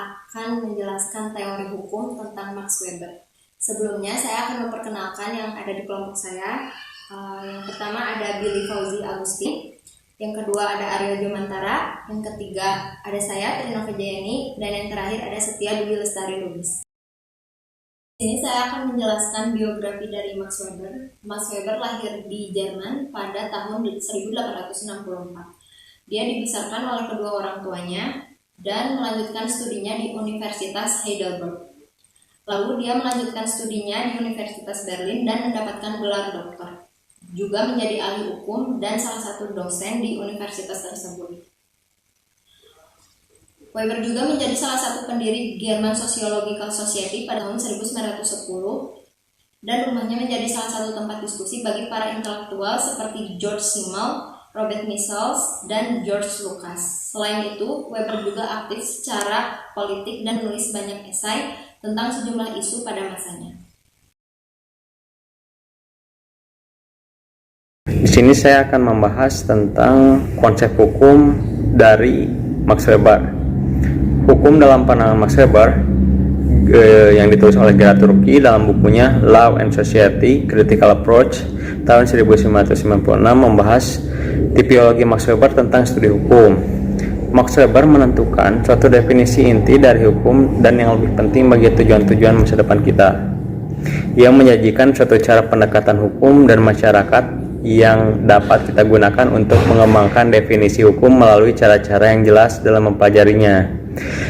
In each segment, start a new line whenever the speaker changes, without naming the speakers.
akan menjelaskan teori hukum tentang Max Weber. Sebelumnya saya akan memperkenalkan yang ada di kelompok saya. Yang pertama ada Billy Fauzi Agusti, yang kedua ada Aryo Jomantara, yang ketiga ada saya Trina Vijayani, dan yang terakhir ada Setia Dwi Lestari Lubis. Di sini saya akan menjelaskan biografi dari Max Weber. Max Weber lahir di Jerman pada tahun 1864. Dia dibesarkan oleh kedua orang tuanya dan melanjutkan studinya di Universitas Heidelberg. Lalu dia melanjutkan studinya di Universitas Berlin dan mendapatkan gelar doktor. Juga menjadi ahli hukum dan salah satu dosen di universitas tersebut. Weber juga menjadi salah satu pendiri German Sociological Society pada tahun 1910 dan rumahnya menjadi salah satu tempat diskusi bagi para intelektual seperti George Simmel, Robert Michels, dan George Lucas. Selain itu, Weber juga aktif secara politik dan menulis banyak esai tentang sejumlah isu pada masanya.
Di sini saya akan membahas tentang konsep hukum dari Max Weber. Hukum dalam pandangan Max Weber yang ditulis oleh Gerard Turki dalam bukunya Law and Society: Critical Approach tahun 1996 membahas tipiologi Max Weber tentang studi hukum. Max Weber menentukan suatu definisi inti dari hukum dan yang lebih penting bagi tujuan-tujuan masa depan kita. Ia menyajikan suatu cara pendekatan hukum dan masyarakat yang dapat kita gunakan untuk mengembangkan definisi hukum melalui cara-cara yang jelas dalam mempelajarinya.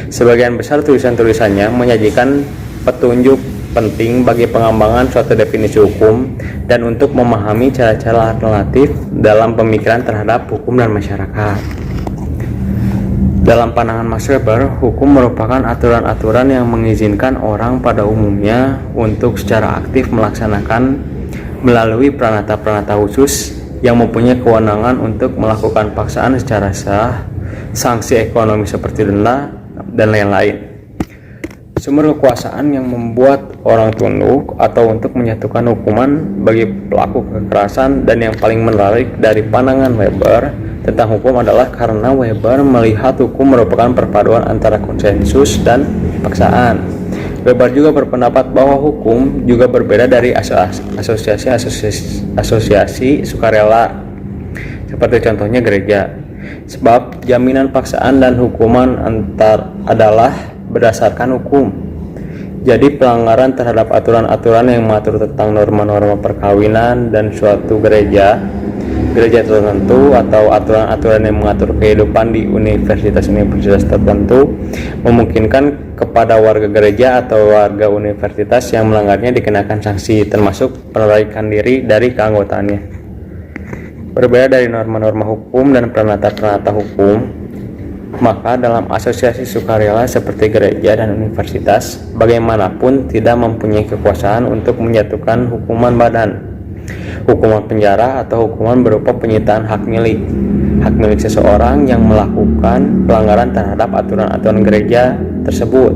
Sebagian besar tulisan-tulisannya menyajikan petunjuk penting bagi pengembangan suatu definisi hukum dan untuk memahami cara-cara alternatif dalam pemikiran terhadap hukum dan masyarakat. Dalam pandangan Max Weber, hukum merupakan aturan-aturan yang mengizinkan orang pada umumnya untuk secara aktif melaksanakan melalui peranata-peranata khusus yang mempunyai kewenangan untuk melakukan paksaan secara sah, sanksi ekonomi seperti denda, dan lain-lain. Sumber kekuasaan yang membuat orang tunduk atau untuk menyatukan hukuman bagi pelaku kekerasan, dan yang paling menarik dari pandangan Weber tentang hukum adalah karena Weber melihat hukum merupakan perpaduan antara konsensus dan paksaan. Weber juga berpendapat bahwa hukum juga berbeda dari asosiasi sukarela, seperti contohnya gereja, sebab jaminan paksaan dan hukuman adalah berdasarkan hukum. Jadi pelanggaran terhadap aturan-aturan yang mengatur tentang norma-norma perkawinan dan suatu gereja tertentu atau aturan-aturan yang mengatur kehidupan di universitas tertentu memungkinkan kepada warga gereja atau warga universitas yang melanggarnya dikenakan sanksi, termasuk penarikan diri dari keanggotaannya. Berbeda dari norma-norma hukum dan peranata-peranata hukum, maka dalam asosiasi sukarela seperti gereja dan universitas, bagaimanapun tidak mempunyai kekuasaan untuk menjatuhkan hukuman badan, hukuman penjara, atau hukuman berupa penyitaan hak milik seseorang yang melakukan pelanggaran terhadap aturan-aturan gereja tersebut,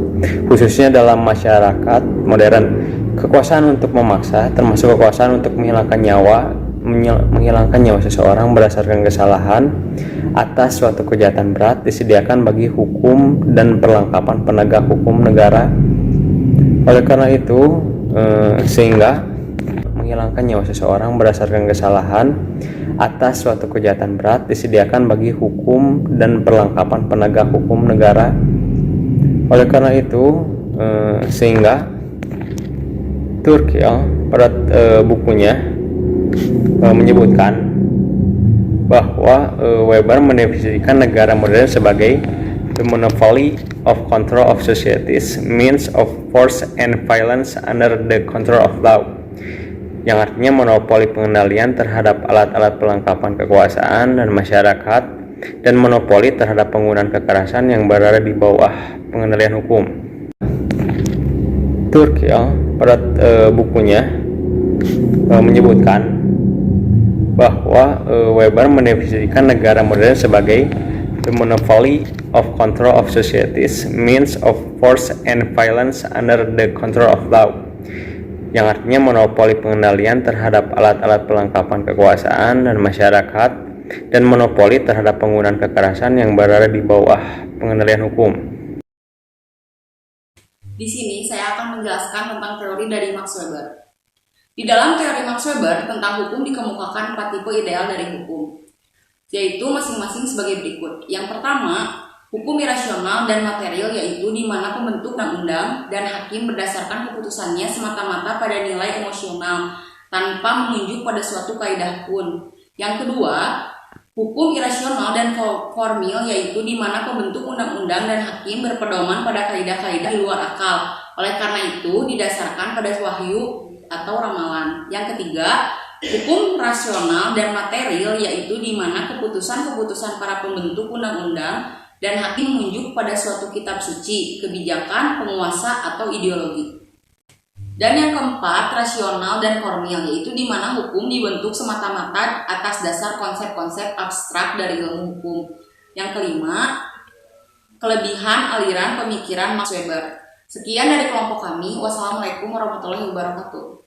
khususnya dalam masyarakat modern. Kekuasaan untuk memaksa, termasuk kekuasaan untuk menghilangkan nyawa seseorang berdasarkan kesalahan atas suatu kejahatan berat, disediakan bagi hukum dan perlengkapan penegak hukum negara. Oleh karena itu, sehingga menghilangkan nyawa seseorang berdasarkan kesalahan atas suatu kejahatan berat disediakan bagi hukum dan perlengkapan penegak hukum negara. Oleh karena itu, sehingga Turki pada bukunya menyebutkan bahwa Weber mendefinisikan negara modern sebagai the monopoly of control of societies, means of force and violence under the control of law, yang artinya monopoli pengendalian terhadap alat-alat pelengkapan kekuasaan dan masyarakat, dan monopoli terhadap penggunaan kekerasan yang berada di bawah pengendalian hukum. Turki pada bukunya menyebutkan bahwa Weber mendefinisikan negara modern sebagai the monopoly of control of societies, means of force and violence under the control of law, yang artinya monopoli pengendalian terhadap alat-alat pelengkapan kekuasaan dan masyarakat, dan monopoli terhadap penggunaan kekerasan yang berada di bawah pengendalian hukum.
Di sini saya akan menjelaskan tentang teori dari Max Weber. Di dalam teori Max Weber tentang hukum dikemukakan 4 tipe ideal dari hukum, yaitu masing-masing sebagai berikut. Yang pertama, hukum irasional dan material, yaitu di mana pembentuk undang-undang dan hakim berdasarkan keputusannya semata-mata pada nilai emosional tanpa menunjuk pada suatu kaidah pun. Yang kedua, hukum irasional dan formil, yaitu di mana pembentuk undang-undang dan hakim berpedoman pada kaidah-kaidah di luar akal. Oleh karena itu, didasarkan pada wahyu atau ramalan. Yang ketiga, hukum rasional dan material, yaitu di mana keputusan-keputusan para pembentuk undang-undang dan hakim menunjuk pada suatu kitab suci, kebijakan, penguasa, atau ideologi. Dan yang keempat, rasional dan formil, yaitu di mana hukum dibentuk semata-mata atas dasar konsep-konsep abstrak dari ilmu hukum. Yang kelima, kelebihan aliran pemikiran Max Weber. Sekian dari kelompok kami. Wassalamualaikum warahmatullahi wabarakatuh.